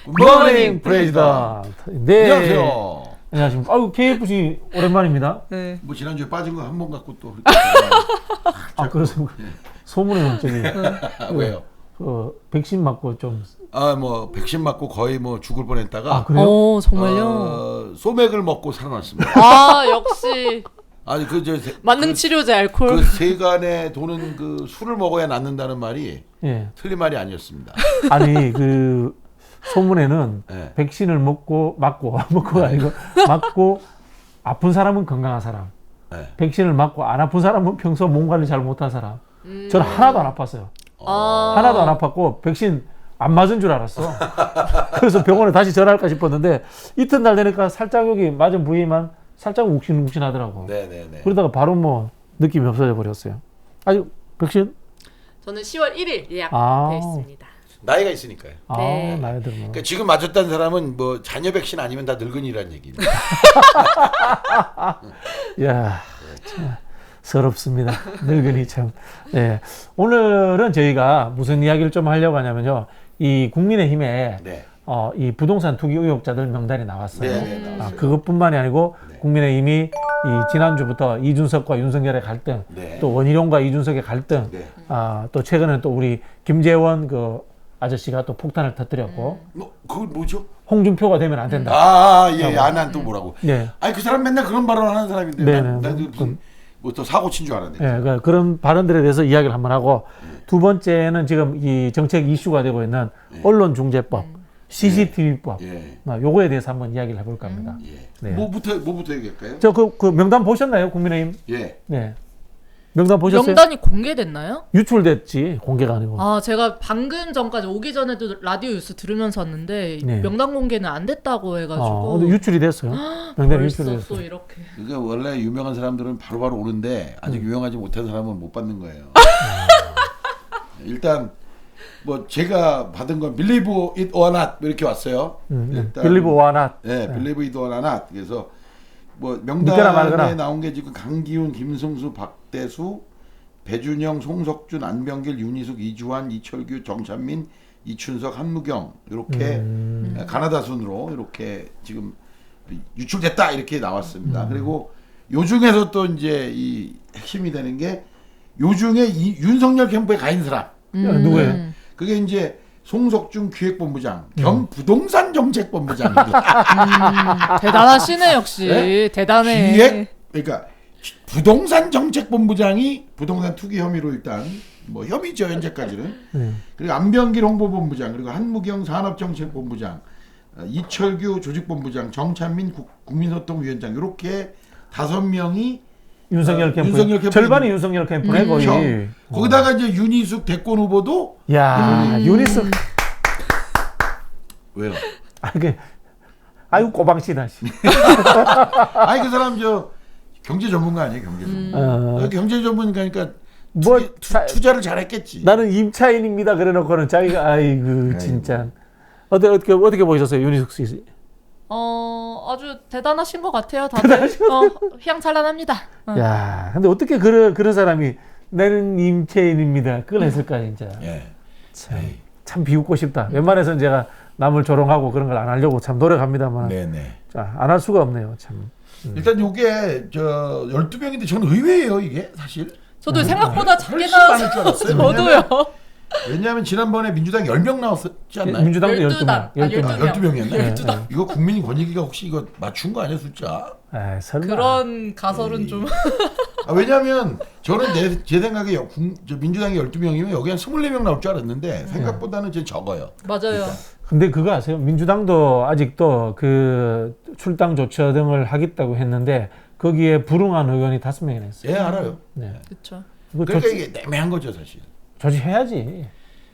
굿모닝 프레지던트. 네. 안녕하세요. 안녕하십니까. 아유, KFC 오랜만입니다. 네. 뭐 지난주에 빠진 거 한 번 갖고 또 아, 그렇습니까? 소문에는 저기 왜요? 백신 맞고 좀. 뭐 백신 맞고 거의 뭐 죽을 뻔했다가 아, 그래요? 오, 정말요? 소맥을 먹고 살아났습니다. 아, 역시 아니 만능 치료제 알코올. 그 세간에 도는 그 술을 먹어야 낫는다는 말이 예. 틀린 말이 아니었습니다. 아니, 그 소문에는 네. 백신을 먹고가 아니고 맞고 아픈 사람은 건강한 사람. 네. 백신을 맞고 안 아픈 사람은 평소 몸 관리 잘 못한 사람. 저는 하나도 안 아팠어요. 아. 하나도 안 아팠고 백신 안 맞은 줄 알았어. 그래서 병원에 다시 전화할까 싶었는데 이튿날 되니까 살짝 여기 맞은 부위만 살짝 욱신욱신하더라고. 네네네. 그러다가 바로 뭐 느낌이 없어져 버렸어요. 아니 백신? 저는 10월 1일 예약돼 있습니다. 나이가 있으니까요. 네. 나이 들면. 그러니까 지금 맞았다는 사람은 뭐 자녀 백신 아니면 다 늙은이라는 얘기입니다. 야, 참 서럽습니다. 늙은이 참. 네. 오늘은 저희가 무슨 이야기를 좀 하려고 하냐면요. 이 국민의힘에 네. 이 부동산 투기 의혹자들 명단이 나왔어요. 네, 나왔어요. 그것뿐만이 아니고 네. 국민의힘이 이 지난주부터 이준석과 윤석열의 갈등, 네. 또 원희룡과 이준석의 갈등, 네. 또 최근에 또 우리 김재원 그 아저씨가 또 폭탄을 터뜨렸고 그거 뭐죠? 홍준표가 되면 안 된다. 예, 난 또 뭐라고? 네. 아니 그 사람 맨날 그런 발언하는 사람인데 네네. 난 무슨 뭐 또 사고 친 줄 알았네. 예, 그런 발언들에 대해서 이야기를 한번 하고 두 번째는 지금 이 정책 이슈가 되고 있는 언론중재법, CCTV법, 예. 요거에 대해서 한번 이야기를 해볼까 합니다. 예. 네. 뭐부터 얘기할까요? 저 그 명단 보셨나요, 국민의힘? 예. 네. 명단 보셨어요? 명단이 공개됐나요? 유출됐지, 공개가 아니고. 아, 제가 방금 전까지 오기 전에도 라디오 뉴스 들으면서 왔는데 네. 명단 공개는 안 됐다고 해가지고. 근데 유출이 됐어요. 명단이 벌써 유출이 또 됐어요. 이렇게. 그러니까 원래 유명한 사람들은 바로바로 오는데 아직 유명하지 못한 사람은 못 받는 거예요. 일단 뭐 제가 받은 건 Believe it or not 이렇게 왔어요. 일단 빌리브 와낫. 네, Believe it or not. 그래서 뭐 믿거나 말거나. 명단에 나온 게 지금 강기훈, 김승수, 박대수, 배준영, 송석준, 안병길, 윤희숙, 이주환, 이철규, 정찬민, 이춘석, 한무경 이렇게 가나다 순으로 이렇게 지금 유출됐다 이렇게 나왔습니다. 그리고 요 중에서 또 이제 이 핵심이 되는 게 요 중에 윤석열 캠프에 가 있는 사람. 누구예요? 그게 이제 송석준 기획본부장, 겸 부동산 정책본부장입니다. 대단하시네 역시. 네? 대단해. 그러니까 부동산 정책본부장이 부동산 투기 혐의로 일단 뭐 혐의죠 현재까지는. 그리고 안병길 홍보본부장, 그리고 한무경 산업정책본부장, 이철규 조직본부장, 정찬민 국민소통위원장 이렇게 5명이 윤석열 캠프. 윤석열 캠프. 절반이 윤석열 캠프네, 거의. 그렇죠. 거기다가 이제 윤희숙 대권 후보도 야, 유니스. 왜요? 아유, 꼬방씨다, 씨. 아니 그 사람 저 경제 전문가 아니에요, 경제 전문가. 경제 전문가니까 뭐, 투자를 잘했겠지. 나는 임차인입니다. 그래 놓고는 자기가, 아이고, 진짜. 어떻게 보셨어요, 윤희숙 씨? 아주 대단하신 것 같아요. 다들 휘황찬란합니다. 야, 근데 어떻게 그런 사람이 나는 임차인입니다. 그걸 했을까, 진짜. 예. 참 비웃고 싶다. 웬만해서는 제가 남을 조롱하고 그런 걸 안 하려고 참 노력합니다만. 네네. 자, 안 할 수가 없네요, 참. 일단 요게 저 12명인데 저는 의외예요, 이게 사실. 저도 생각보다 작게 훨씬 많을 나와서 줄 알았어요. 저도요. 왜냐하면 지난번에 민주당 10명 나왔었지 않나요? 민주당도 12 12명. 12명. 12명이었나요? 12명. 이거 국민이 권익위가 혹시 이거 맞춘 거 아니야, 숫자? 아, 설마. 그런 가설은 좀. 왜냐하면 저는 제 생각에 저 민주당이 12명이면 여기 한 24명 나올 줄 알았는데 생각보다는 좀 적어요. 맞아요. 근데 그거 아세요? 민주당도 아직도 그 출당 조처 등을 하겠다고 했는데 거기에 불응한 의원이 5명이나 있어요. 예, 알아요. 네. 그렇죠. 그러니까 이게 애매한 거죠, 사실. 조치해야지.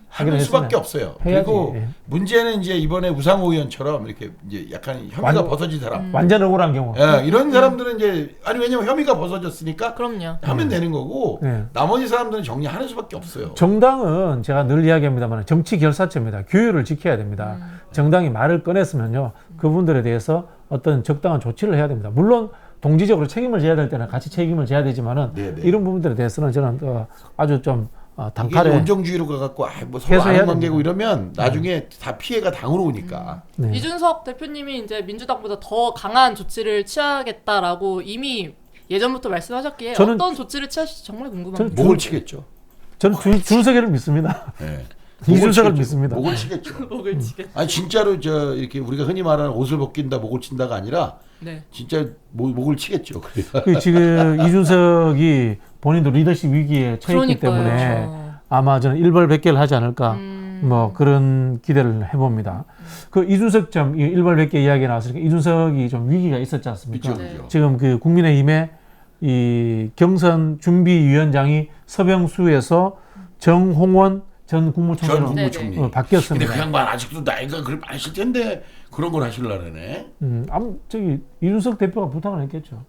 하는 수밖에 없어요. 해야지. 그리고 예. 문제는 이제 이번에 우상호 의원처럼 이렇게 이제 약간 혐의가 벗어진 사람. 완전 억울한 경우. 예, 이런 사람들은 이제 아니 왜냐면 혐의가 벗어졌으니까 그럼요. 하면 되는 거고 네. 나머지 사람들은 정리하는 수밖에 없어요. 정당은 제가 늘 이야기합니다만 정치 결사체입니다. 규율을 지켜야 됩니다. 정당이 말을 꺼냈으면요. 그분들에 대해서 어떤 적당한 조치를 해야 됩니다. 물론 동지적으로 책임을 져야 될 때는 같이 책임을 져야 되지만은 네네. 이런 부분들에 대해서는 저는 아주 좀 이게 단칼에 온정주의로 가갖고 뭐 서로 해소해야 아는 관계고 됩니다. 이러면 나중에 다 피해가 당으로 오니까. 네. 이준석 대표님이 이제 민주당보다 더 강한 조치를 취하겠다라고 이미 예전부터 말씀하셨기에 저는- 어떤 조치를 취하실지 정말 궁금합니다. 목을 치겠죠. 저는 준석이를 믿습니다. 네. 이준석을 목을 믿습니다. 목을 치겠죠. 목을 치겠. 아니 진짜로 이렇게 우리가 흔히 말하는 옷을 벗긴다, 목을 친다가 아니라 네. 진짜 목을 치겠죠. 그래서 지금 이준석이 본인도 리더십 위기에 처했기 때문에 아마 저는 일벌백계를 하지 않을까 뭐 그런 기대를 해봅니다. 그 이준석 이 일벌백계 이야기 나왔으니까 이준석이 좀 위기가 있었지 않습니까? 그렇죠, 그렇죠. 지금 그 국민의힘의 이 경선 준비위원장이 서병수에서 정홍원 전 국무총리로 전 국무총리. 네네. 바뀌었습니다. 근데 그 양반 아직도 나이가 그럼 많으실 텐데 그런 걸 하실라네. 이준석 대표가 부탁을 했겠죠.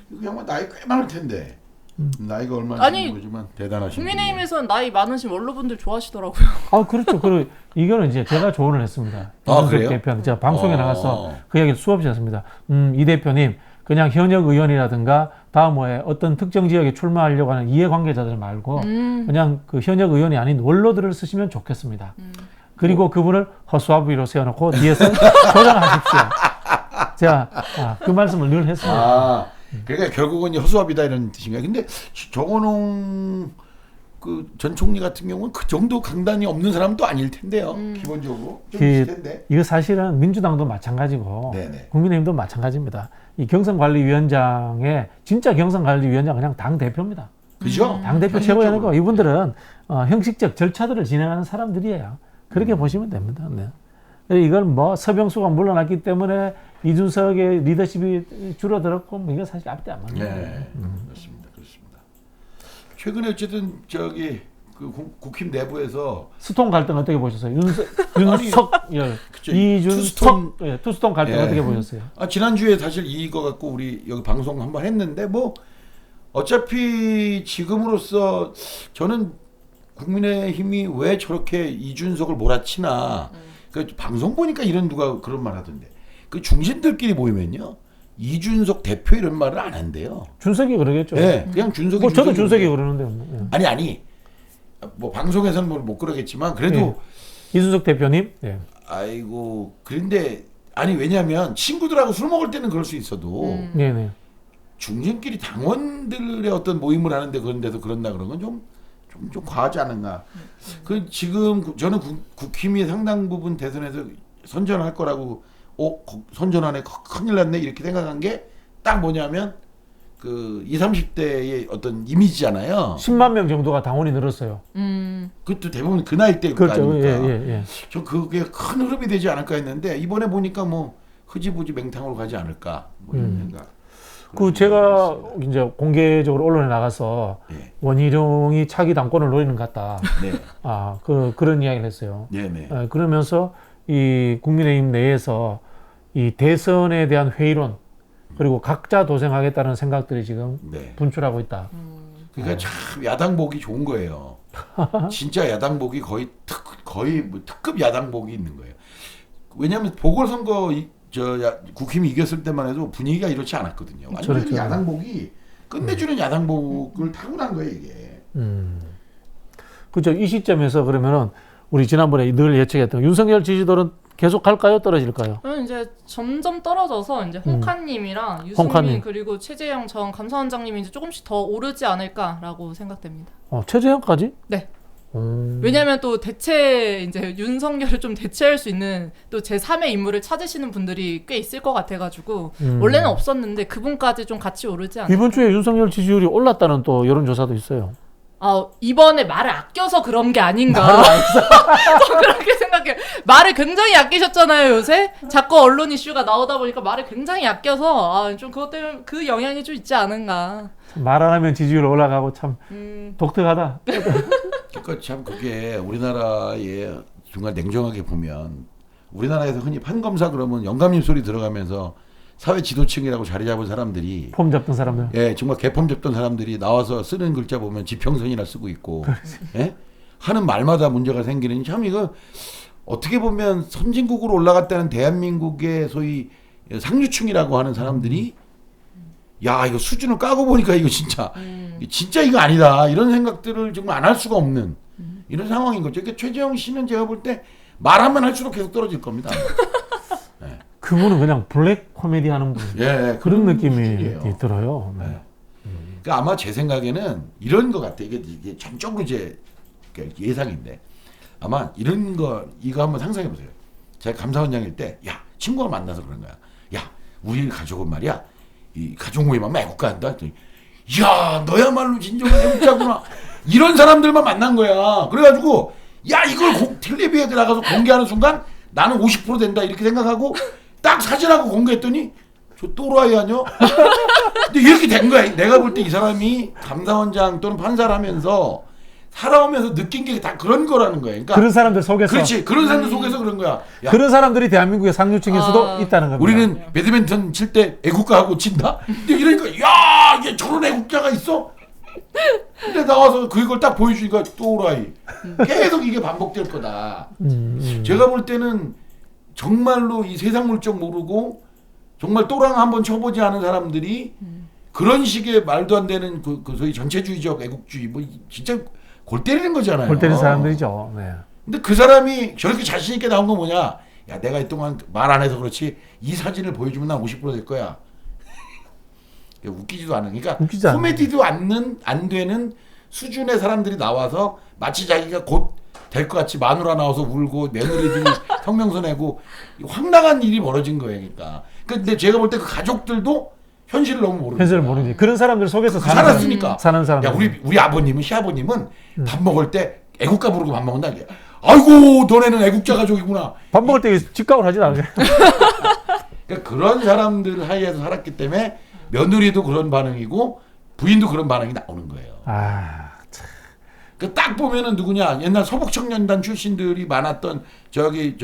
그 양반 나이 꽤 많을 텐데. 나이가 얼마나 아니, 되는 거지만 대단하신 분이에요. 국민의힘에서는 나이 많으신 원로분들 좋아하시더라고요. 그렇죠. 이거는 이제 제가 조언을 했습니다. 아, 이준석 그래요? 대표한테 제가 방송에 어. 나가서 그 이야기를 수없이 했습니다. 이 대표님, 그냥 현역 의원이라든가 다음 호에 어떤 특정 지역에 출마하려고 하는 이해관계자들 말고 그냥 그 현역 의원이 아닌 원로들을 쓰시면 좋겠습니다. 그리고 그분을 허수아비로 세워놓고 뒤에서 조정하십시오. 제가 그 말씀을 늘 했습니다. 그러니까 결국은 허수아비다 이런 뜻인가요? 근데 정원홍 그 전 총리 같은 경우는 그 정도 강단이 없는 사람도 아닐 텐데요. 기본적으로 좀 있을 텐데. 이거 사실은 민주당도 마찬가지고 네네. 국민의힘도 마찬가지입니다. 이 경선관리위원장의 진짜 경선관리위원장은 그냥 당 대표입니다. 그죠? 당 대표 최고위원이고 이분들은 형식적 절차들을 진행하는 사람들이에요. 그렇게 보시면 됩니다. 네. 이걸 뭐 서병수가 물러났기 때문에 이준석의 리더십이 줄어들었고 뭐 이거 사실 앞뒤 안 맞는 거예요. 네, 그렇습니다. 최근에 어쨌든 그 국힘 내부에서 수통 갈등 어떻게 보셨어요? 윤석열, 그쵸, 이준석 투스톤 갈등 예. 어떻게 보셨어요? 지난주에 사실 이거 갖고 우리 여기 방송 한번 했는데 뭐 어차피 지금으로서 저는 국민의힘이 왜 저렇게 이준석을 몰아치나 그 방송 보니까 이런 누가 그런 말 하던데 그 중진들끼리 모이면요 이준석 대표 이런 말을 안 한대요. 준석이 그러겠죠. 네, 그냥 준석이. 뭐 저도 준석이 그러는데요. 예. 아니 뭐 방송에서는 못 그러겠지만 그래도 예. 이준석 대표님. 예. 아이고 그런데 아니 왜냐하면 친구들하고 술 먹을 때는 그럴 수 있어도 네네. 중진끼리 당원들의 어떤 모임을 하는데 그런 데서 그런다 그런 건 좀 과하지 않은가. 그 지금 저는 국힘이 상당 부분 대선에서 선전할 거라고 선전하네 큰일 났네 이렇게 생각한 게 딱 뭐냐면 그 20, 30대의 어떤 이미지잖아요. 10만 명 정도가 당원이 늘었어요. 그것도 대부분 그 나이 때 그렇죠. 아닙니까? 예. 저 그게 큰 흐름이 되지 않을까 했는데 이번에 보니까 뭐 흐지부지 맹탕으로 가지 않을까 뭐 이런 생각. 제가 이제 공개적으로 언론에 나가서 예. 원희룡이 차기 당권을 노리는 것 같다. 네. 그런 이야기를 했어요. 네네. 그러면서 이 국민의힘 내에서 이 대선에 대한 회의론 그리고 각자 도생하겠다는 생각들이 지금 네. 분출하고 있다. 그러니까 참 야당복이 좋은 거예요. 진짜 야당복이 거의 특급 야당복이 있는 거예요. 왜냐하면 보궐선거 국힘이 이겼을 때만 해도 분위기가 이렇지 않았거든요. 완전히 그렇죠. 야당복이 끝내주는 야당복을 타고난 거예요 이게. 그렇죠. 이 시점에서 그러면은 우리 지난번에 늘 예측했던 윤석열 지지도는 계속 갈까요? 떨어질까요? 저는 이제 점점 떨어져서 이제 홍카님이랑 유승민 홍카님. 그리고 최재형 전 감사원장님이 이제 조금씩 더 오르지 않을까라고 생각됩니다. 최재형까지? 네. 왜냐하면 또 이제 윤석열을 좀 대체할 수 있는 또 제3의 인물을 찾으시는 분들이 꽤 있을 것 같아가지고 원래는 없었는데 그분까지 좀 같이 오르지 않을까. 이번 주에 윤석열 지지율이 올랐다는 또 여론조사도 있어요. 이번에 말을 아껴서 그런 게 아닌가. 저 그렇게 생각해요. 말을 굉장히 아끼셨잖아요, 요새. 자꾸 언론 이슈가 나오다 보니까 말을 굉장히 아껴서, 좀 그것 때문에 그 영향이 좀 있지 않은가. 말 안 하면 지지율 올라가고 참 독특하다. 그러니까 참 그게 우리나라에 정말 냉정하게 보면 우리나라에서 흔히 판검사 그러면 영감님 소리 들어가면서 사회 지도층이라고 자리 잡은 사람들이 폼 잡던 사람들. 예, 정말 개폼 잡던 사람들이 나와서 쓰는 글자 보면 지평선이나 쓰고 있고 예? 하는 말마다 문제가 생기는 참 이거 어떻게 보면 선진국으로 올라갔다는 대한민국의 소위 상류층이라고 하는 사람들이 야 이거 수준을 까고 보니까 이거 진짜 이거 아니다 이런 생각들을 정말 안 할 수가 없는 이런 상황인 거죠. 그러니까 최재형 씨는 제가 볼 때 말하면 할수록 계속 떨어질 겁니다. 네. 그분은 그냥 블랙 코미디 하는 분. 예, 그런 느낌이 분이에요. 들어요. 네. 네. 그러니까 아마 제 생각에는 이런 것 같아. 이게 전적으로 제 예상인데 아마 이런 거 이거 한번 상상해 보세요. 제가 감사원장일 때, 야 친구가 만나서 그런 거야. 야 우리 가족은 말이야 이 가족 모임하면 애국가한다. 야 너야말로 진정한 애국자구나. 이런 사람들만 만난 거야. 그래가지고 야 이걸 텔레비에 나가서 공개하는 순간 나는 50% 된다 이렇게 생각하고 딱 사진하고 공개했더니 저 또라이 아니야? 근데 이렇게 된 거야. 내가 볼 때 이 사람이 감사원장 또는 판사를 하면서 살아오면서 느낀 게 다 그런 거라는 거예요. 그러니까 그런 사람들 속에서. 그렇지. 그런 사람들 속에서 그런 거야. 야, 그런 사람들이 대한민국의 상류층일 수도 있다는 겁니다. 우리는 배드민턴 칠 때 애국가하고 친다? 근데 이러니까 야 이게 저런 애국자가 있어? 근데 나와서 그걸 딱 보여주니까 또라이. 계속 이게 반복될 거다. 제가 볼 때는 정말로 이 세상 물정 모르고 정말 또랑 한번 쳐보지 않은 사람들이 그런 식의 말도 안 되는 그 소위 전체주의적 애국주의 뭐 진짜 골 때리는 거잖아요. 골 때리는 사람들이죠. 네. 근데 그 사람이 저렇게 자신 있게 나온 건 뭐냐? 야 내가 이동안 말 안 해서 그렇지 이 사진을 보여주면 난 50%될 거야. 웃기지도 않은. 그러니까 웃기지 않아요. 코미디도 안 되는 수준의 사람들이 나와서 마치 자기가 곧 될 것 같이 마누라 나와서 울고 며느리들이 성명서 내고 황당한 일이 벌어진 거예요. 그러니까. 근데 제가 볼 때 그 가족들도 현실을 너무 모르는 현실을 거야. 모르지. 그런 사람들 속에서 살았으니까. 사는 사람. 야 우리 아버님은 시아버님은 밥 먹을 때 애국가 부르고 밥 먹는다. 아이고 너네는 애국자 가족이구나. 밥 먹을 때 직각을 하진 않아요. 그러니까 그런 사람들 사이에서 살았기 때문에 며느리도 그런 반응이고 부인도 그런 반응이 나오는 거예요. 아, 그 딱 보면은 누구냐 옛날 서북청년단 출신들이 많았던 저기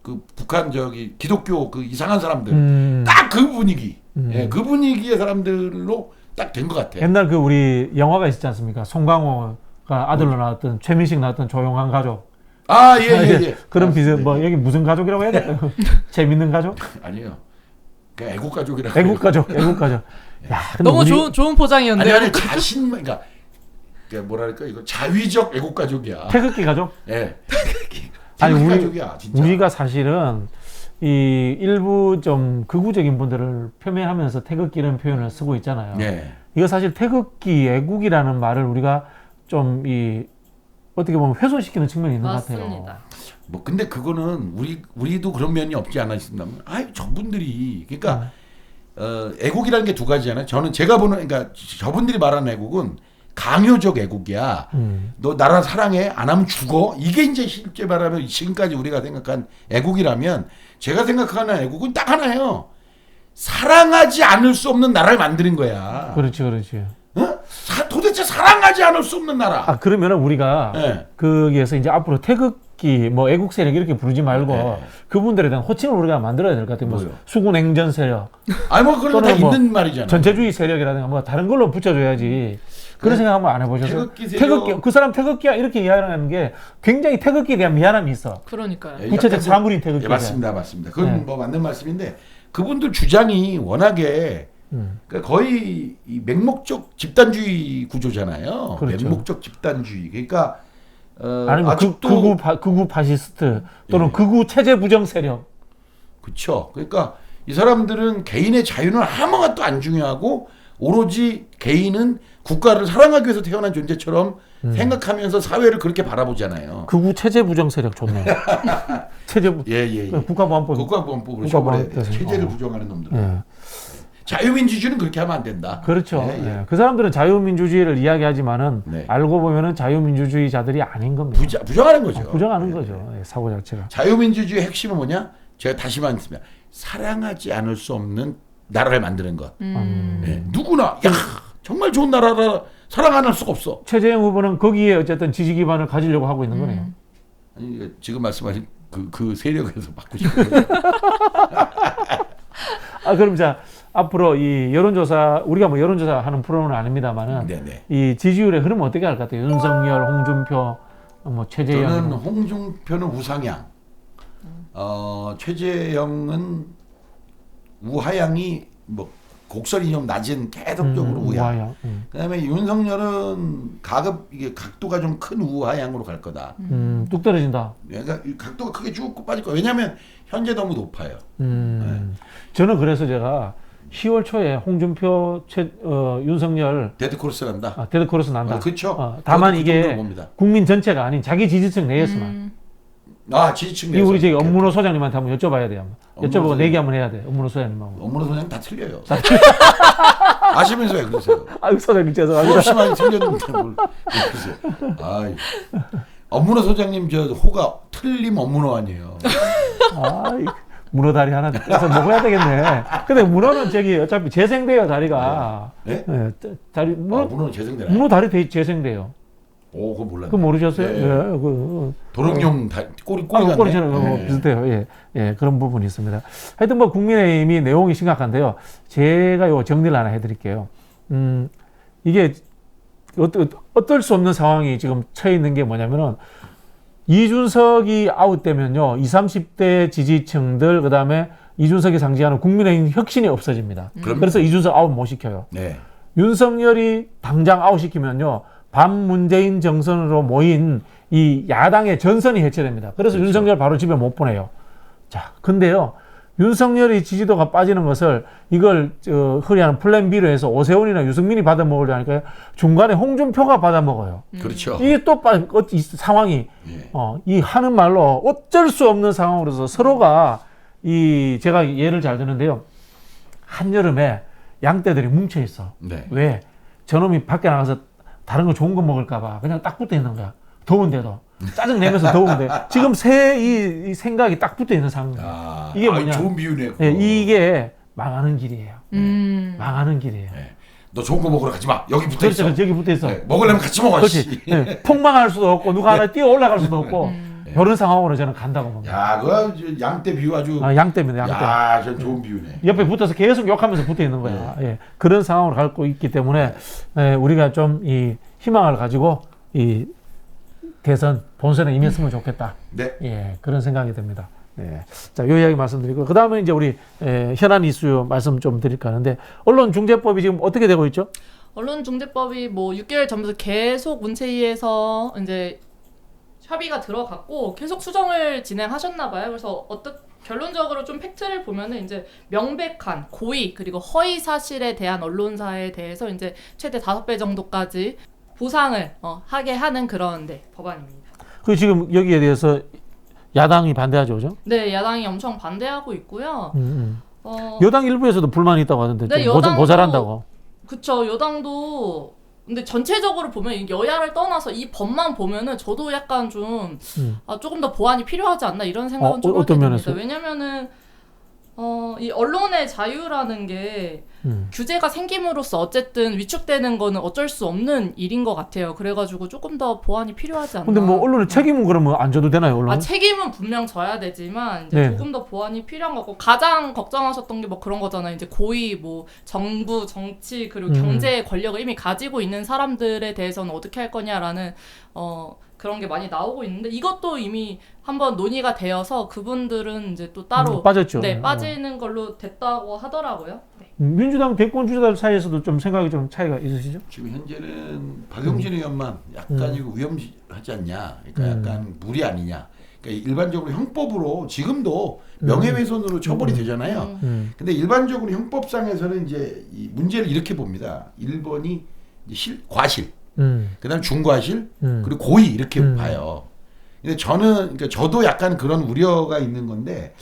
그 북한 저기 기독교 그 이상한 사람들 딱 그 분위기 예, 그 분위기의 사람들로 딱 된 것 같아. 옛날 그 우리 영화가 있었지 않습니까? 송강호가 아들로 나왔던 최민식 나왔던 조용한 가족. 예. 그런 비슷 뭐 여기 무슨 가족이라고 해야 돼? 재밌는 가족? 아니에요. 그냥 애국 가족이라고. 애국 가족. 야, 근데 너무 좋은 포장이었는데. 아니 그러니까 뭐랄까 이거 자위적 애국 가족이야. 태극기 가족? 예. 아니 태극기 우리 가족이야, 진짜. 우리가 사실은 이 일부 좀 극우적인 분들을 표명하면서 태극기라는 표현을 쓰고 있잖아요. 예. 이거 사실 태극기 애국이라는 말을 우리가 좀 이 어떻게 보면 훼손시키는 측면이 있는 것 같아요. 맞습니다. 뭐 근데 그거는 우리도 그런 면이 없지 않아 있습니다. 저분들이 그러니까 애국이라는 게 두 가지잖아요. 저는 제가 보는 그러니까 저분들이 말하는 애국은 강요적 애국이야. 너 나라 사랑해 안 하면 죽어. 이게 이제 실제 말하면 지금까지 우리가 생각한 애국이라면 제가 생각하는 애국은 딱 하나예요. 사랑하지 않을 수 없는 나라를 만드는 거야. 그렇지. 어? 도대체 사랑하지 않을 수 없는 나라. 아 그러면은 우리가 네. 거기에서 이제 앞으로 태극기 뭐 애국 세력 이렇게 부르지 말고 네. 그분들에 대한 호칭을 우리가 만들어야 될 것 같아요. 뭐 뭐요? 수군 행전 세력, 아니 뭐 그런 거 다 또는 뭐 있는 말이잖아. 전체주의 세력이라든가 뭐 다른 걸로 붙여줘야지. 그런 생각 한번 안 해보셨어요? 태극기 세력. 그 사람 태극기야 이렇게 이야기하는 게 굉장히 태극기에 대한 미안함이 있어. 그러니까요. 구체적 사물인 태극기. 예, 맞습니다. 그건 네. 뭐 맞는 말씀인데 그분들 주장이 워낙에 그러니까 거의 이 맹목적 집단주의 구조잖아요. 그렇죠. 맹목적 집단주의. 그러니까 아니면 아직도 극우 파시스트 또는 예. 극우 체제 부정 세력. 그렇죠. 그러니까 이 사람들은 개인의 자유는 아무것도 안 중요하고 오로지 개인은 국가를 사랑하기 위해서 태어난 존재처럼 생각하면서 사회를 그렇게 바라보잖아요. 극우 체제 부정 세력 좋네. 체제부. 예. 국가보안법. 국가보안법으로 국가보안법 처벌해. 체제를 어. 부정하는 놈들. 예. 자유민주주의는 그렇게 하면 안 된다. 그렇죠. 예. 예. 그 사람들은 자유민주주의를 이야기하지만은 네. 알고 보면은 자유민주주의자들이 아닌 겁니다. 부정하는 거죠. 부정하는 예. 거죠. 예, 사고 자체가. 자유민주주의의 핵심은 뭐냐? 제가 다시 말씀드립니다. 사랑하지 않을 수 없는 나라를 만드는 것. 예. 누구나 야 정말 좋은 나라라 사랑 안 할 수가 없어. 최재형 후보는 거기에 어쨌든 지지 기반을 가지려고 하고 있는 거네요. 아니, 지금 말씀하신 그 세력에서 받고 싶어요. 그럼 자 앞으로 이 여론조사 우리가 뭐 여론조사 하는 프로는 아닙니다만은 네네. 이 지지율의 흐름 어떻게 할 것 같아요? 윤석열, 홍준표, 뭐 최재형. 저는 홍준표는 우상향, 최재형은 우하향이 뭐 곡선 이념 낮은 계속적으로 우하. 그다음에 윤석열은 가급 이게 각도가 좀 큰 우하향으로 갈 거다. 뚝 떨어진다. 그러니까 이 각도가 크게 쭉 빠질 거야. 왜냐하면 현재 너무 높아요. 저는 그래서 제가 10월 초에 홍준표, 윤석열 데드코러스 난다. 데드코러스 난다. 그렇죠. 다만 그 이게 정도로 봅니다. 국민 전체가 아닌 자기 지지층 내에서만. 지지층 이 내에서. 우리 저기 업무노 소장님한테 한번 여쭤봐야 돼요. 업무노 여쭤보고 소장. 내기 한번 해야 돼. 업무노 소장님하고. 업무노 소장 다 틀려요. 아시면서 왜 그러세요? 아유 소장님 죄송합니다. 수없이 많이 틀렸는데 뭘 그러세요? 아이. 업무노 소장님 저 호가 틀림 업무노 아니에요. 아이, 문어 다리 하나 떼서 먹어야 되겠네. 근데 문어는 저기 어차피 재생돼요 다리가. 네? 다리 문어는 재생되나요? 문어 다리 재생돼요. 오, 그거 몰랐네. 그거 모르셨어요? 네. 그 도롱뇽 꼬리 같네. 꼬리처럼 비슷해요. 예, 그런 부분이 있습니다. 하여튼 뭐 국민의힘이 내용이 심각한데요. 제가 요 정리를 하나 해드릴게요. 이게 어떨 수 없는 상황이 지금 처해 있는 게 뭐냐면은 이준석이 아웃되면요, 20, 30대 지지층들 그다음에 이준석이 상징하는 국민의힘 혁신이 없어집니다. 그래서 이준석 아웃 못 시켜요. 네. 윤석열이 당장 아웃시키면요, 반문재인 정선으로 모인 이 야당의 전선이 해체됩니다. 그래서 그렇죠. 윤석열 바로 집에 못 보내요. 자, 근데요, 윤석열이 지지도가 빠지는 것을 이걸 흔히하는 플랜 B로 해서 오세훈이나 유승민이 받아먹으려 하니까 중간에 홍준표가 받아먹어요. 그렇죠. 이게 또 이 상황이 예. 이 하는 말로 어쩔 수 없는 상황으로서 서로가 제가 예를 잘 드는데요. 한여름에 양떼들이 뭉쳐 있어. 네. 왜? 저놈이 밖에 나가서 다른 거 좋은 거 먹을까봐 그냥 딱 붙어 있는 거야. 더운데도. 짜증 내면서 더운데. 지금 이 생각이 딱 붙어 있는 상황이에요. 이게 뭐냐? 좋은 비유네. 예, 이게 망하는 길이에요. 망하는 길이에요. 네. 너 좋은 거 먹으러 가지 마. 여기 붙어 있어. 그렇죠. 여기 붙어 있어. 네. 먹으려면 같이 먹어. 그렇지. 예, 폭망할 수도 없고 누가 하나 뛰어 올라갈 수도 없고 이런 상황으로 저는 간다고 봅니다. 야, 그 양떼 비유 아주. 양떼입니다. 양떼. 야, 전 좋은 비유네. 옆에 붙어서 계속 욕하면서 붙어 있는 거야. 예, 그런 상황으로 가고 있기 때문에 우리가 좀 이 희망을 가지고 이 대선 본선에 임했으면 좋겠다. 네. 예, 그런 생각이 듭니다. 예. 자, 이 이야기 말씀드리고 그 다음에 이제 우리 현안 이슈 말씀 좀 드릴까 하는데 언론중재법이 지금 어떻게 되고 있죠? 언론중재법이 뭐 6개월 전부터 계속 문체위에서 이제 협의가 들어갔고 계속 수정을 진행하셨나 봐요. 그래서 결론적으로 좀 팩트를 보면은 이제 명백한 고의 그리고 허위 사실에 대한 언론사에 대해서 이제 최대 5배 정도까지 보상을 하게 하는 그런 법안입니다. 그 지금 여기에 대해서 야당이 반대하죠, 그죠? 네, 야당이 엄청 반대하고 있고요. 여당 일부에서도 불만이 있다고 하던데 네, 좀 모자란다고. 그쵸, 여당도. 근데 전체적으로 보면 여야를 떠나서 이 법만 보면은 저도 약간 좀 조금 더 보완이 필요하지 않나 이런 생각은 좀 하게 어떤 됩니다. 면에서? 왜냐면은 이 언론의 자유라는 게 규제가 생김으로써 어쨌든 위축되는 거는 어쩔 수 없는 일인 것 같아요. 그래가지고 조금 더 보완이 필요하지 않나. 근데 뭐 언론의 책임은 그러면 안 져도 되나요, 언론? 책임은 분명 져야 되지만 이제 네. 조금 더 보완이 필요한 거고 가장 걱정하셨던 게 뭐 그런 거잖아요. 이제 고위 뭐 정부, 정치 그리고 경제 권력을 이미 가지고 있는 사람들에 대해서는 어떻게 할 거냐라는 그런 게 많이 나오고 있는데 이것도 이미 한번 논의가 되어서 그분들은 이제 또 따로 빠졌죠. 네, 빠지는 걸로 됐다고 하더라고요. 네. 민주당 대권 주자들 사이에서도 좀 생각이 좀 차이가 있으시죠? 지금 현재는 박용진 의원만 약간 이거 위험하지 않냐. 그러니까 약간 무리 아니냐. 그러니까 일반적으로 형법으로 지금도 명예훼손으로 처벌이 되잖아요. 근데 일반적으로 형법상에서는 이제 이 문제를 이렇게 봅니다. 1번이 이제 과실. 그다음 중과실 그리고 고의 이렇게 봐요. 근데 그러니까 저도 약간 그런 우려가 있는 건데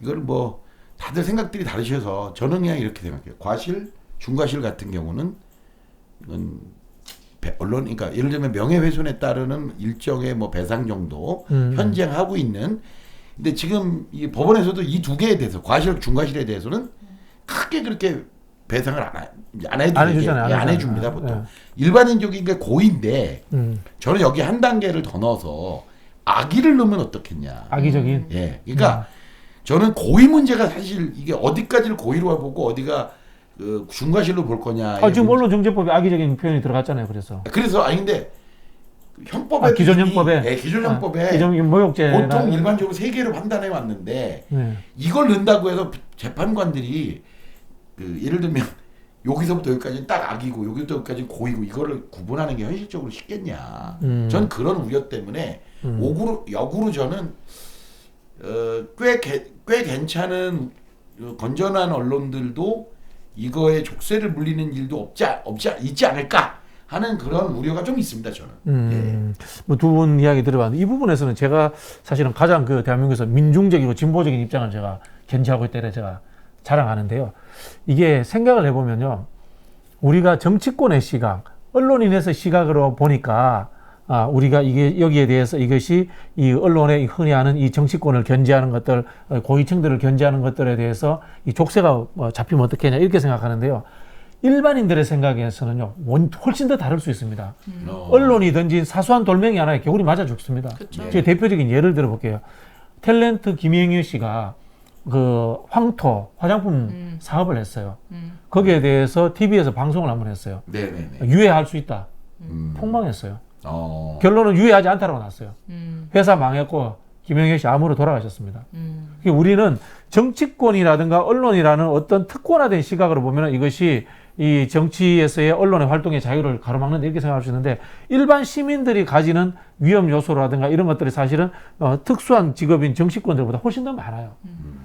이걸 뭐 다들 생각들이 다르셔서 저는 그냥 이렇게 생각해요. 과실, 중과실 같은 경우는 이건 언론, 그러니까 예를 들면 명예훼손에 따르는 일정의 뭐 배상 정도 현재하고 있는. 근데 지금 이 법원에서도 이 두 개에 대해서 과실, 중과실에 대해서는 크게 그렇게 배상을 안 해줍니다 보통. 네. 일반인적인 게 고의인데 저는 여기 한 단계를 더 넣어서 악의를 넣으면 어떻겠냐. 악의적인. 예, 그러니까 저는 고의 문제가 사실 이게 어디까지를 고의로 보고 어디가 중과실로 볼 거냐. 지금 언론중재법에 악의적인 표현이 들어갔잖아요. 그래서 아니 근데 형법에 기존 형법에 네, 기존 형법에 기존 모욕죄 보통 일반적으로 3개로 판단해 왔는데 이걸 넣는다고 해서 재판관들이 예를 들면 여기서부터 여기까지는 딱 악이고 여기부터 여기까지는 고이고 이거를 구분하는 게 현실적으로 쉽겠냐. 전 그런 우려 때문에 역으로 저는 꽤 괜찮은 건전한 언론들도 이거에 족쇄를 물리는 일도 있지 않을까 하는 그런 우려가 좀 있습니다. 저는. 뭐 두 분 이야기 들어봤는데 이 부분에서는 제가 사실은 가장 그 대한민국에서 민중적이고 진보적인 입장을 제가 견지하고 있다고 제가 자랑하는데요. 이게 생각을 해보면요. 우리가 정치권의 시각, 언론인에서 시각으로 보니까 우리가 이게 여기에 대해서 이것이 이 언론에 흔히 하는 이 정치권을 견제하는 것들, 고위층들을 견제하는 것들에 대해서 이 족쇄가 잡히면 어떻겠냐 이렇게 생각하는데요. 일반인들의 생각에서는요, 훨씬 더 다를 수 있습니다. 언론이 던진 사소한 돌멩이 하나에 겨울이 맞아 죽습니다. 제 대표적인 예를 들어볼게요. 탤런트 김영유 씨가 그 황토 화장품 사업을 했어요. 거기에 대해서 TV에서 방송을 한번 했어요. 네네네. 유해할 수 있다. 폭망했어요. 결론은 유해하지 않다라고 났어요. 회사 망했고 김영현 씨 암으로 돌아가셨습니다. 우리는 정치권이라든가 언론이라는 어떤 특권화된 시각으로 보면 이것이 이 정치에서의 언론의 활동의 자유를 가로막는다 이렇게 생각할 수 있는데 일반 시민들이 가지는 위험 요소라든가 이런 것들이 사실은 특수한 직업인 정치권들보다 훨씬 더 많아요.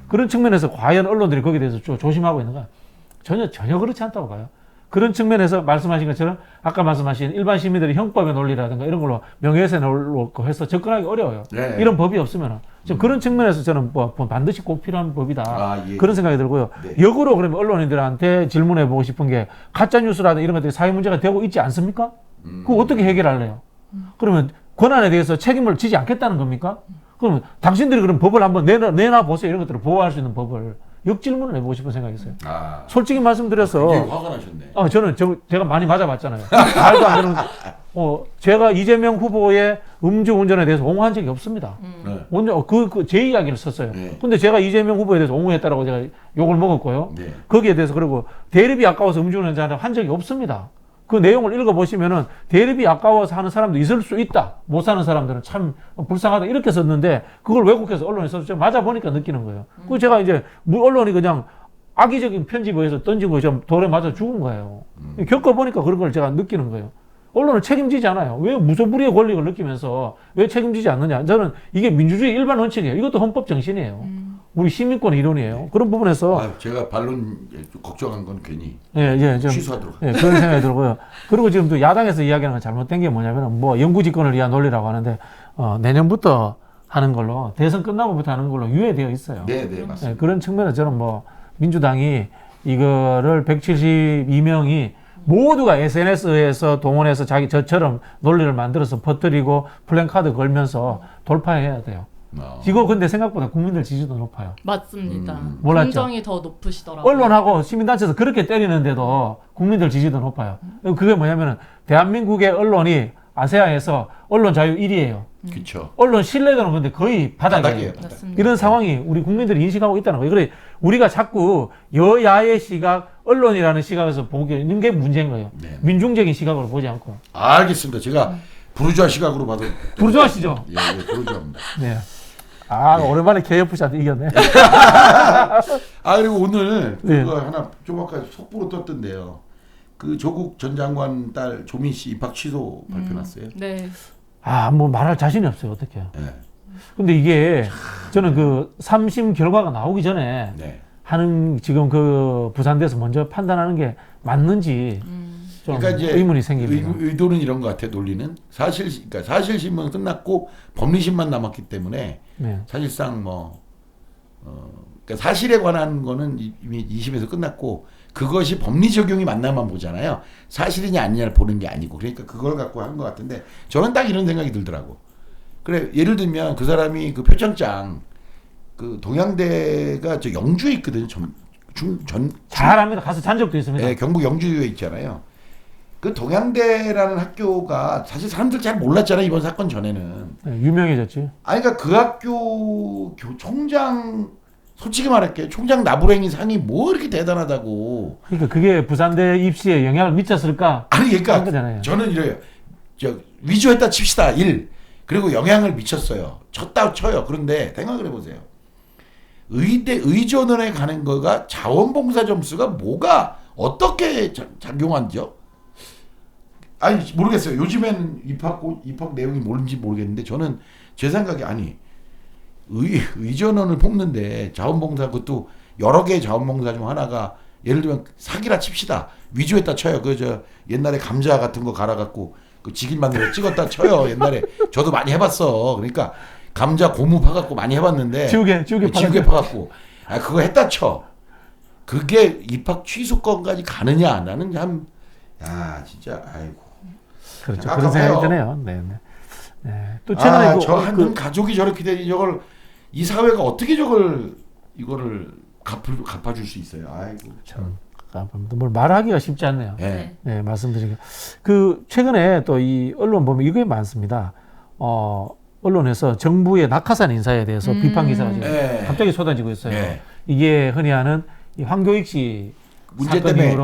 그런 측면에서 과연 언론들이 거기에 대해서 조심하고 있는가? 전혀 그렇지 않다고 봐요. 그런 측면에서 말씀하신 것처럼 아까 말씀하신 일반 시민들이 형법의 논리라든가 이런 걸로 명예훼손을 놓고 해서 접근하기 어려워요. 네. 이런 법이 없으면 그런 측면에서 저는 뭐 반드시 꼭 필요한 법이다. 그런 생각이 들고요. 네. 역으로 그러면 언론인들한테 질문해 보고 싶은 게 가짜 뉴스라든가 이런 것들이 사회 문제가 되고 있지 않습니까? 그거 어떻게 해결할래요? 그러면 권한에 대해서 책임을 지지 않겠다는 겁니까? 그러면 당신들이 그럼 법을 한번 내놔 보세요. 이런 것들을 보호할 수 있는 법을 역질문을 해보고 싶은 생각이 있어요. 솔직히 말씀드려서 굉장히 화가 나셨네. 저는 제가 많이 맞아봤잖아요. 말도 안 되는 제가 이재명 후보의 음주운전에 대해서 옹호한 적이 없습니다. 제 이야기를 썼어요. 네. 근데 제가 이재명 후보에 대해서 옹호했다라고 제가 욕을 먹었고요. 네. 거기에 대해서 그리고 대립이 아까워서 음주운전을 한 적이 없습니다. 그 내용을 읽어보시면은 대립이 아까워서 하는 사람도 있을 수 있다. 못 사는 사람들은 참 불쌍하다. 이렇게 썼는데 그걸 왜곡해서 언론에 써서 맞아보니까 느끼는 거예요. 그 제가 이제 언론이 그냥 악의적인 편집을 해서 던지고 좀 돌에 맞아 죽은 거예요. 겪어보니까 그런 걸 제가 느끼는 거예요. 언론은 책임지지 않아요. 왜 무소불위의 권리를 느끼면서 왜 책임지지 않느냐. 저는 이게 민주주의 일반 원칙이에요. 이것도 헌법 정신이에요. 우리 시민권의 이론이에요. 그런 부분에서 제가 반론 걱정한 건 괜히 좀 취소하도록 그런 생각이 들고요. 그리고 지금 또 야당에서 이야기하는 건 잘못된 게 뭐냐면 뭐 영구집권을 위한 논리라고 하는데 내년부터 하는 걸로 대선 끝나고부터 하는 걸로 유예되어 있어요. 네, 맞습니다. 그런 측면에서 저는 뭐 민주당이 이거를 172명이 모두가 SNS에서 동원해서 저처럼 논리를 만들어서 퍼뜨리고 플랜카드 걸면서 돌파해야 돼요. 이거 근데 생각보다 국민들 지지도 높아요. 맞습니다. 몰랐죠? 긍정이 더 높으시더라고요. 언론하고 시민단체에서 그렇게 때리는데도 국민들 지지도 높아요. 그게 뭐냐면은 대한민국의 언론이 아세아에서 언론 자유 1위예요. 그렇죠. 언론 신뢰도는 근데 거의 바닥이에요. 이런 상황이 우리 국민들이 인식하고 있다는 거예요. 그래 우리가 자꾸 여야의 시각, 언론이라는 시각에서 보는 게 문제인 거예요. 네. 민중적인 시각으로 보지 않고. 알겠습니다. 제가 부르주아 시각으로 봐도 부르주아시죠? 예, 부르주아입니다. 네. 오랜만에 KFC한테 이겼네. 그리고 오늘 네. 그거 하나 좀 아까 속보로 떴던데요. 그 조국 전 장관 딸 조민 씨 입학 취소 발표 났어요. 네. 뭐 말할 자신이 없어요. 어떡해. 네. 근데 이게 저는 그 3심 결과가 나오기 전에 네. 하는 지금 그 부산대에서 먼저 판단하는 게 맞는지 좀 그러니까 이제 의문이 생깁니다. 의도는 이런 것 같아요. 논리는 그러니까 사실심은 끝났고 법리심만 남았기 때문에 네. 사실상 그러니까 사실에 관한 거는 이미 2심에서 끝났고 그것이 법리 적용이 맞나만 보잖아요. 사실이냐 아니냐를 보는 게 아니고 그러니까 그걸 갖고 한 것 같은데 저는 딱 이런 생각이 들더라고. 그래 예를 들면 그 사람이 그 표창장 그 동양대가 저 영주에 있거든요. 잘합니다. 가서 잔 적도 있습니다. 네, 경북 영주에 있잖아요. 그 동양대라는 학교가 사실 사람들 잘 몰랐잖아요. 이번 사건 전에는. 네, 유명해졌지. 그러니까 그 학교 총장 솔직히 말할게요. 총장 나부랭이 상이 뭐 이렇게 대단하다고. 그러니까 그게 부산대 입시에 영향을 미쳤을까? 그러니까 거잖아요. 저는 이래요. 위조했다 칩시다. 1. 그리고 영향을 미쳤어요. 쳤다 쳐요. 그런데 생각을 해보세요. 의전원에 가는 거가 자원봉사 점수가 뭐가 어떻게 작용하죠? 아니 모르겠어요. 요즘에는 입학 내용이 뭔지 모르겠는데 저는 제 생각에 아니 의전원을 뽑는데 자원봉사 그것도 여러 개의 자원봉사 중 하나가 예를 들면 사기라 칩시다. 위조했다 쳐요. 그 저 옛날에 감자 같은 거 갈아갖고 그 직일 만들어 찍었다 쳐요. 옛날에 저도 많이 해봤어. 그러니까 감자 고무 파갖고 많이 해봤는데 지우개 파갖고 그거 했다 쳐. 그게 입학 취소권까지 가느냐? 나는 참 진짜 아이고. 그렇죠. 깜깜해요. 그런 생각이 드네요. 네. 또 최근에 저 가족이 저렇게 되니 저걸 이 사회가 어떻게 이거를 갚아줄 수 있어요. 아이고 참. 뭘 말하기가 쉽지 않네요. 네. 네, 말씀드리니까 그 최근에 또 이 언론 보면 이게 많습니다. 언론에서 정부의 낙하산 인사에 대해서 비판 기사가 지금 갑자기 쏟아지고 있어요. 네. 이게 흔히 하는 이 황교익 씨 문제 때문에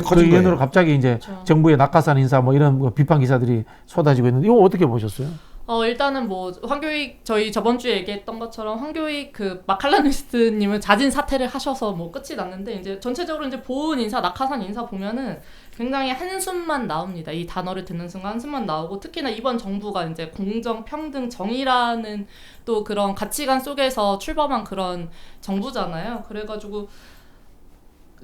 커진 그 이후로 거예요. 갑자기 이제 그렇죠. 정부의 낙하산 인사 뭐 이런 뭐 비판 기사들이 쏟아지고 있는데 이거 어떻게 보셨어요? 일단은 뭐 황교익 저희 저번 주에 얘기했던 것처럼 황교익 그 마칼라니스트님은 자진 사퇴를 하셔서 뭐 끝이 났는데 이제 전체적으로 이제 보은 인사 낙하산 인사 보면은 굉장히 한숨만 나옵니다. 이 단어를 듣는 순간 한숨만 나오고 특히나 이번 정부가 이제 공정, 평등, 정의라는 또 그런 가치관 속에서 출범한 그런 정부잖아요. 그래가지고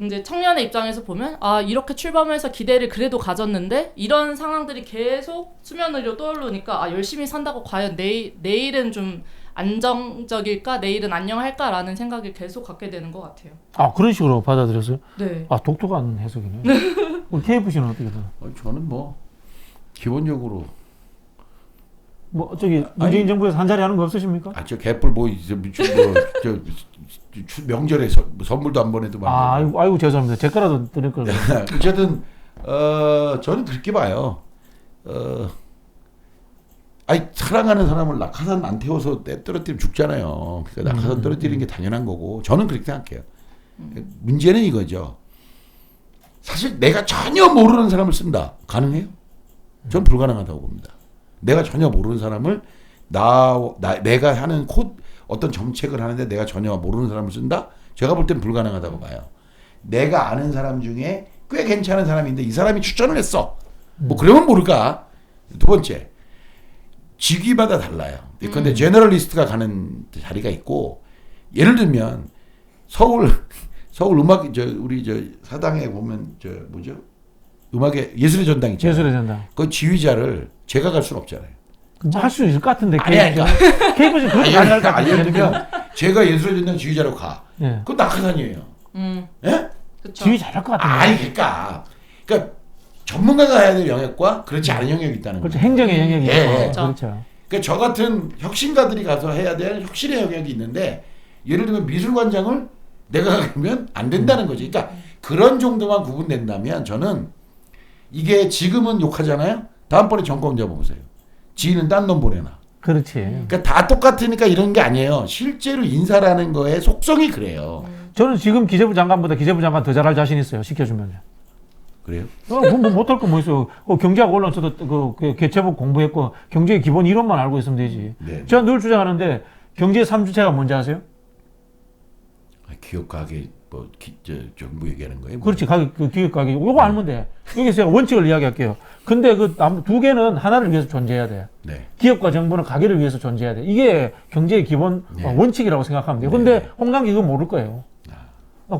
이제 청년의 입장에서 보면 이렇게 출범해서 기대를 그래도 가졌는데 이런 상황들이 계속 수면 위로 떠오르니까 열심히 산다고 과연 내일은 좀 안정적일까? 내일은 안녕할까라는 생각을 계속 갖게 되는 것 같아요. 그런 식으로 받아들였어요? 네. 독특한 해석이네. 우리 KFC는 어떻게 돼요? 저는 뭐 기본적으로 뭐 저기 문재인 정부에서 한 자리 하는 거 없으십니까? 저 개뿔 명절에 선물도 안 보내도 말이에요. 아이고 죄송합니다. 제 거라도 드릴 걸. 어쨌든 저는 그렇게 봐요. 사랑하는 사람을 낙하산 안 태워서 떨어뜨리면 죽잖아요. 그러니까 낙하산 떨어뜨리는 게 당연한 거고 저는 그렇게 생각해요. 문제는 이거죠. 사실 내가 전혀 모르는 사람을 쓴다. 가능해요? 전 불가능하다고 봅니다. 내가 전혀 모르는 사람을 내가 하는 어떤 정책을 하는데 내가 전혀 모르는 사람을 쓴다? 제가 볼 땐 불가능하다고 봐요. 내가 아는 사람 중에 꽤 괜찮은 사람인데 이 사람이 추천을 했어. 뭐 그러면 모를까? 두 번째, 직위마다 달라요. 근데 제너럴리스트가 가는 자리가 있고 예를 들면 서울 음악 우리 사당에 보면 음악의 예술의 전당 있잖아요. 예술의 전당. 그 지휘자를 제가 갈 수는 없잖아요. 할 수 있을 것 같은데. 그러니까 KFC 그렇게 가능할 것 같은데. 예를 들면 제가 예술의 전당 지휘자로 가. 예. 그건 낙하산이에요. 예? 그쵸. 지휘 잘할 것 같은데. 그러니까 전문가가 해야 될 영역과 그렇지 않은 영역이 있다는 거죠. 그렇죠. 행정의 영역이 있고. 예. 그렇죠. 그러니까 저 같은 혁신가들이 가서 해야 될 혁신의 영역이 있는데 예를 들면 미술관장을 내가 가면 안 된다는 거지. 그러니까 그런 정도만 구분된다면 저는 이게 지금은 욕하잖아요. 다음번에 정권 잡아보세요. 지인은 딴 놈 보내놔. 그렇지. 그러니까 다 똑같으니까 이런 게 아니에요. 실제로 인사라는 거의 속성이 그래요. 저는 지금 기재부 장관보다 기재부 장관 더 잘할 자신 있어요. 시켜주면요. 그래요? 뭐 못할 거 뭐 있어요. 경제학 언론 저도 그 개체복 공부했고 경제의 기본 이론만 알고 있으면 되지. 네. 제가 늘 주장하는데 경제 3주체가 뭔지 아세요? 기업 가게 정부 얘기하는 거예요? 그렇지. 기업 가격 요거 알면 돼. 여기서 제가 원칙을 이야기할게요. 근데 그 두 개는 하나를 위해서 존재해야 돼. 네. 기업과 정부는 가게를 위해서 존재해야 돼. 이게 경제의 기본 원칙이라고 생각하면 돼요. 근데 홍남기 그거 모를 거예요.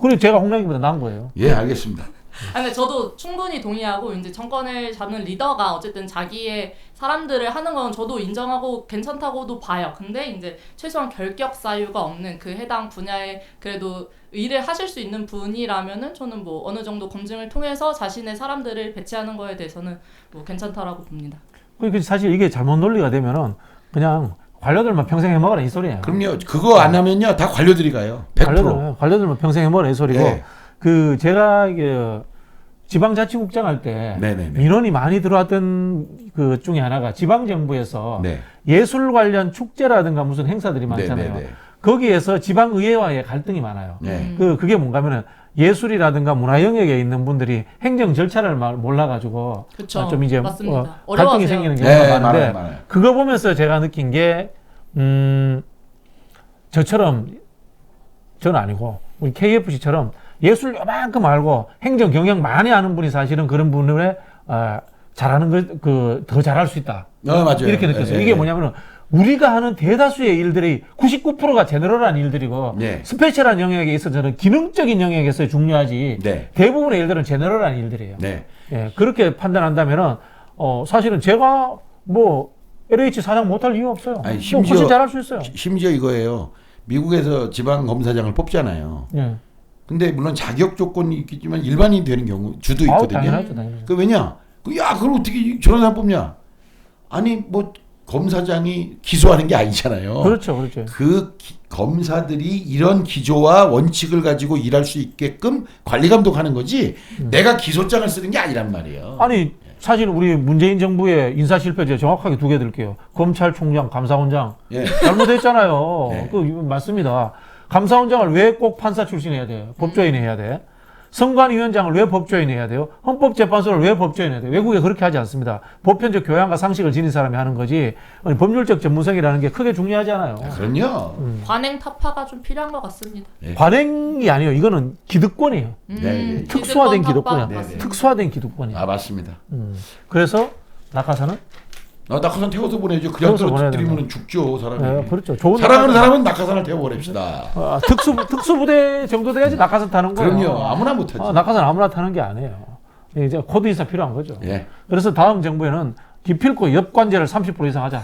그리고 제가 홍남기보다 나은 거예요. 예, 알겠습니다. 근데 저도 충분히 동의하고 이제 정권을 잡는 리더가 어쨌든 자기의 사람들을 하는 건 저도 인정하고 괜찮다고도 봐요. 근데 이제 최소한 결격 사유가 없는 그 해당 분야에 그래도 일을 하실 수 있는 분이라면은 저는 뭐 어느 정도 검증을 통해서 자신의 사람들을 배치하는 거에 대해서는 뭐 괜찮다라고 봅니다. 그러니까 사실 이게 잘못 논리가 되면은 그냥 관료들만 평생 해먹어라 이 소리예요. 그럼요. 그거 안 하면요 다 관료들이 가요. 100%. 관료들만 평생 해먹어라 이 소리고. 네. 제가 지방자치국장 할 때 네네네. 민원이 많이 들어왔던 그 중에 하나가 지방정부에서 네. 예술 관련 축제라든가 무슨 행사들이 많잖아요. 네네네. 거기에서 지방의회와의 갈등이 많아요. 네. 그게 뭔가면은 예술이라든가 문화 영역에 있는 분들이 행정 절차를 몰라가지고 그쵸. 좀 이제 맞습니다. 갈등이 어려워하세요. 생기는 경우가 네, 많은데 많아요. 그거 보면서 제가 느낀 게 저는 아니고 우리 KFC처럼 예술 요만큼 알고 행정 경영 많이 아는 분이 사실은 그런 분을 잘하는 더 잘할 수 있다. 맞아요. 이렇게 느꼈어요. 이게 뭐냐면은 우리가 하는 대다수의 일들이 99%가 제너럴한 일들이고 네. 스페셜한 영역에 있어서는 기능적인 영역에서 중요하지 네. 대부분의 일들은 제너럴한 일들이에요. 네. 예, 그렇게 판단한다면은 사실은 제가 뭐 LH 사장 못할 이유 없어요. 아니, 뭐 훨씬 잘할 수 있어요. 심지어 이거예요. 미국에서 지방 검사장을 뽑잖아요. 예. 근데 물론 자격 조건이 있겠지만 일반인이 되는 경우 주도 있거든요. 당연하죠. 그 왜냐? 그걸 어떻게 저런 사람 뽑냐? 아니 뭐 검사장이 기소하는 게 아니잖아요. 그렇죠. 검사들이 이런 기조와 원칙을 가지고 일할 수 있게끔 관리 감독하는 거지. 내가 기소장을 쓰는 게 아니란 말이에요. 아니 사실 우리 문재인 정부의 인사 실패 제가 정확하게 두 개 드릴게요. 검찰총장, 감사원장 예. 잘못했잖아요. 네. 맞습니다. 감사원장을 왜 꼭 판사 출신 해야 돼요? 법조인 해야 돼? 선관위원장을 왜 법조인 해야 돼요? 헌법재판소를 왜 법조인 해야 돼요? 외국에 그렇게 하지 않습니다. 보편적 교양과 상식을 지닌 사람이 하는 거지 법률적 전문성이라는 게 크게 중요하지 않아요. 그럼요. 관행 타파가 좀 필요한 것 같습니다. 네. 관행이 아니에요. 이거는 기득권이에요. 네. 특수화된 기득권 타파. 기득권이야. 맞습니다. 특수화된 기득권이에요. 맞습니다. 그래서 낙하산은 낙하산 태워서 보내죠. 그냥 태워서 보내야 떨어뜨리면 죽죠 사람이. 네, 그렇죠. 좋은 사랑하는 사람은 낙하산을 태워버립시다. 특수부대 정도 돼야지 낙하산 타는 거예요. 그럼요. 아무나 못하지. 낙하산 아무나 타는 게 아니에요. 이제 코드 인사 필요한 거죠. 예. 그래서 다음 정부에는 기필코 엽관제를 30% 이상 하자.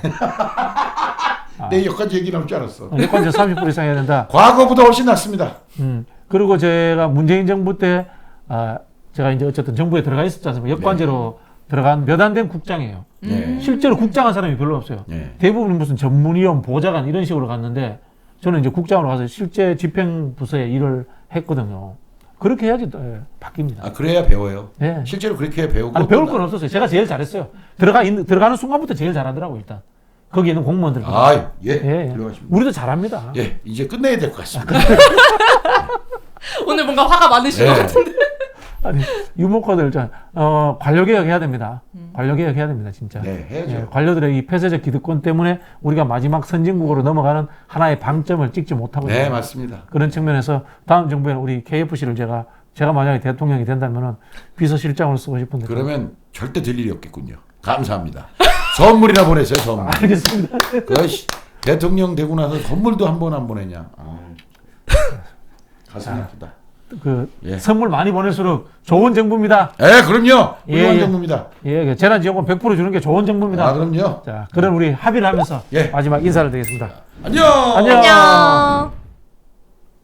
내 여기까지 얘기 나올 줄 알았어. 엽관제 30% 이상 해야 된다. 과거보다 훨씬 낫습니다. 그리고 제가 문재인 정부 때 제가 이제 어쨌든 정부에 들어가 있었지 않습니까? 엽관제로 들어간 몇 안 된 국장이에요. 네. 실제로 국장한 사람이 별로 없어요. 네. 대부분 무슨 전문위원, 보좌관 이런 식으로 갔는데 저는 이제 국장으로 가서 실제 집행부서에 일을 했거든요. 그렇게 해야지 바뀝니다. 그래야 배워요. 네. 실제로 그렇게 해야 배우고. 아니, 배울 건 없었어요. 제가 제일 잘했어요. 들어가는 순간부터 제일 잘하더라고 일단. 거기 있는 공무원들. 예. 예. 들어가십니다. 우리도 잘합니다. 예. 이제 끝내야 될 것 같습니다. 오늘 뭔가 화가 많으신 네. 것 같은데. 아니, 유목화들 관료개혁 해야 됩니다. 관료개혁 해야 됩니다, 진짜. 네, 해야죠. 관료들의 이 폐쇄적 기득권 때문에 우리가 마지막 선진국으로 넘어가는 하나의 방점을 찍지 못하고 네, 있습니다. 맞습니다. 그런 측면에서 다음 정부에는 우리 KFC를 제가 만약에 대통령이 된다면은 비서실장으로 쓰고 싶은데. 그러면 절대 될 일이 없겠군요. 감사합니다. 선물이나 보내세요, 선물. 알겠습니다. 대통령 되고 나서 선물도 한 번 안 보내냐. 가슴이 아프다. 선물 많이 보낼수록 좋은 정부입니다. 그럼요. 훌륭한 예. 정부입니다. 예, 재난지원금 100% 주는 게 좋은 정부입니다. 그럼요. 자, 그런 우리 합의를 하면서 마지막 인사를 드리겠습니다. 안녕. 안녕.